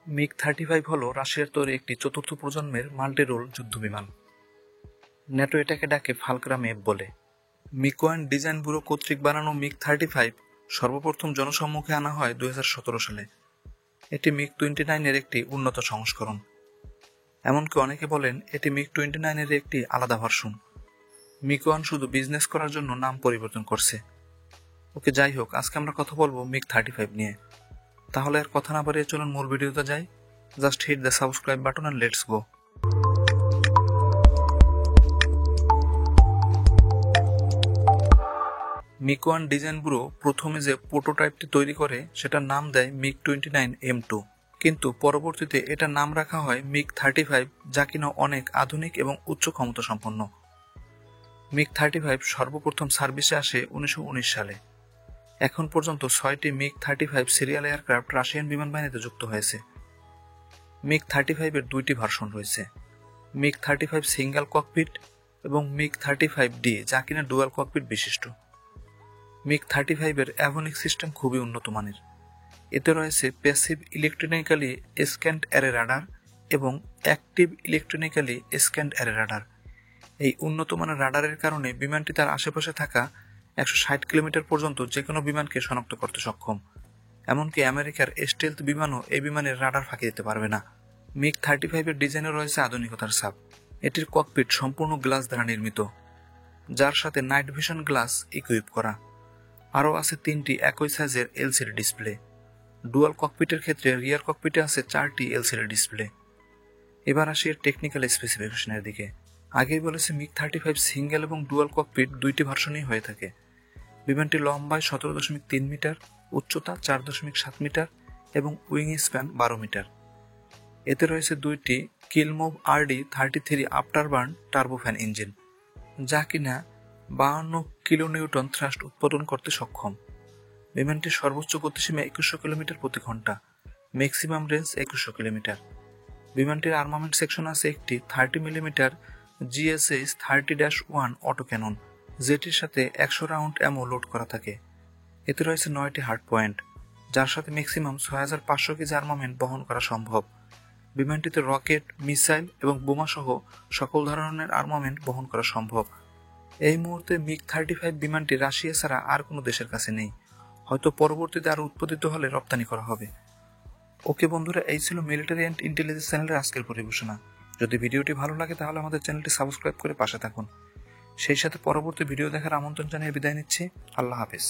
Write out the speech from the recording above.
মিগ-35 হল রাশিয়ার তৈরি একটি চতুর্থ প্রজন্মের মাল্টি-রোল যুদ্ধবিমান। ন্যাটো এটাকে ডাকে ফালকরা মেভ বলে। মিকোয়ান ডিজাইন ব্যুরো কর্তৃক বানানো মিগ-35 সর্বপ্রথম জনসম্মুখে আনা হয় 2017 সালে। এটি মিগ-29 এর একটি উন্নত সংস্করণ। এমনকি অনেকে বলেন এটি মিগ-29 এর একটি আলাদা ভার্সন। মিকোয়ান শুধু বিজনেস করার জন্য নাম পরিবর্তন করছে। ওকে, যাই হোক, আজকে আমরা কথা বলবো মিগ-35 নিয়ে। তাহলে আর কথা না বাড়িয়ে চলুন মূল ভিডিওতে যাই। Just hit the subscribe button and let's go. Mikoyan design bureau প্রথমে যে প্রোটোটাইপটি তৈরি করে সেটার নাম দেয় মিগ-29M2, কিন্তু পরবর্তীতে এটার নাম রাখা হয় মিগ-35, যা কিনা অনেক আধুনিক এবং উচ্চ ক্ষমতা সম্পন্ন। মিগ-35 সর্বপ্রথম সার্ভিসে আসে 1919 সালে। এখন পর্যন্ত 6টি মিগ-35 সিরিয়াল এয়ারক্রাফট রাশিয়ান বিমান বাহিনীতে যুক্ত হয়েছে। মিগ-35 এর দুইটি ভার্সন রয়েছে, মিগ-35 সিঙ্গেল ককপিট এবং মিগ-35D, যা কিনা ডুয়াল ককপিট বিশিষ্ট। মিগ-35 এর অ্যাভিওনিক্স সিস্টেম খুবই উন্নত মানের। এতে রয়েছে passive electronically scanned array radar এবং active electronically scanned array radar. এই উন্নত মানের রাডারের কারণে বিমানটি তার আশেপাশে থাকা 160 কিলোমিটার পর্যন্ত যে কোনো বিমানকে শনাক্ত করতে সক্ষম। এমনকি আমেরিকার স্টেলথ বিমানও এই বিমানের রাডার ফাঁকি দিতে পারবে না। মিগ-35 এর ডিজাইনে রয়েছে আধুনিকতার ছাপ। এটির ককপিট সম্পূর্ণ গ্লাস দ্বারা নির্মিত, যার সাথে নাইট ভিশন গ্লাস ইকুইপ করা। আরও আছে 3টি একই সাইজের এলসিডি ডিসপ্লে। ডুয়াল ককপিটের ক্ষেত্রে রিয়ার ককপিটে আছে 4টি এলসিডি ডিসপ্লে। এবার আসি এর টেকনিক্যাল স্পেসিফিকেশনের দিকে। আগেই বলেছে মিগ-35 সিঙ্গেল এবং ডুয়াল ককপিট দুইটি ভার্সনই হয়ে থাকে। বিমানটি লম্বায় 17.3 মিটার, উচ্চতা 4.7 মিটার এবং উইং স্প্যান 12 মিটার। এতে রয়েছে দুইটি কিলমোভ RD-33 আফটারবার্ন টার্বোফ্যান ইঞ্জিন, যা কিনা 52 কিলোনিউটন থ্রাস্ট উৎপাদন করতে সক্ষম। বিমানটির সর্বোচ্চ গতিসীমা 2100 কিলোমিটার প্রতি ঘন্টা, ম্যাক্সিমাম রেঞ্জ 2100 কিলোমিটার। বিমানটির আর্মামেন্ট সেকশন আছে একটি 30 মিলিমিটার GSH-30-1 অটো ক্যানন, যেটির সাথে 100 রাউন্ড অ্যামো লোড করা থাকে। এতে রয়েছে 9টি হার্ড পয়েন্ট, যার সাথে ম্যাক্সিমাম 6500 কেজি আর্মামেন্ট বহন করা সম্ভব। বিমানটিতে রকেট, মিসাইল এবং বোমা সহ সকল ধরনের আর্মামেন্ট বহন করা সম্ভব। এই মুহূর্তে মিগ-35 বিমানটি রাশিয়া ছাড়া আর কোনো দেশের কাছে নেই, হয়তো পরবর্তীতে আরও উৎপাদিত হলে রপ্তানি করা হবে। ওকে বন্ধুরা, এই ছিল মিলিটারি অ্যান্ড ইন্টেলিজেন্স চ্যানেলের আজকের পরিবেশনা। যদি ভিডিওটি ভালো লাগে তাহলে আমাদের চ্যানেলটি সাবস্ক্রাইব করে পাশে থাকুন। সেই সাথে পরবর্তী ভিডিও দেখার আমন্ত্রণ জানিয়ে বিদায় নিচ্ছি। আল্লাহ হাফেজ।